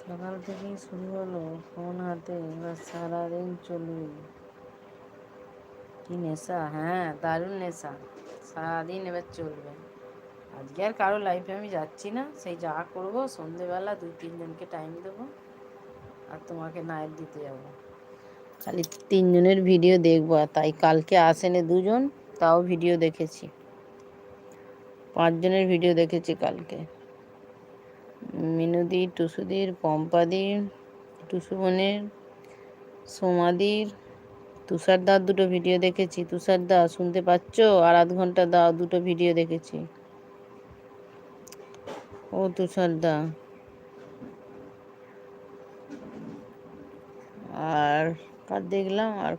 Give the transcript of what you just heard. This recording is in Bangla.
সকাল থেকেই শুরু হলো ফোন হাতে, এবার সারাদিন চলবে। কি নেশা! হ্যাঁ, দারুণ নেশা। সারাদিন এবার চলবে। আজকে আর কারো লাইফে আমি যাচ্ছি না, সেই যা করবো সন্ধেবেলা 2-3 জনকে টাইম দেবো আর তোমাকে নাইট দিতে যাবো। খালি 3 জনের ভিডিও দেখবো, আর তাই কালকে আসেনি 2 জন, তাও ভিডিও দেখেছি। 5 জনের ভিডিও দেখেছি কালকে। মিনুদি, টুসুদির, পম্পাদির, টুসুমনের, সোমাদির, তুষারদার 2টো ভিডিও দেখেছি। তুষারদা শুনতে পাচ্ছ? আর আধ ঘন্টা দাও, 2টো ভিডিও দেখেছি। ও তুষারদা, আর কার দেখলাম, আর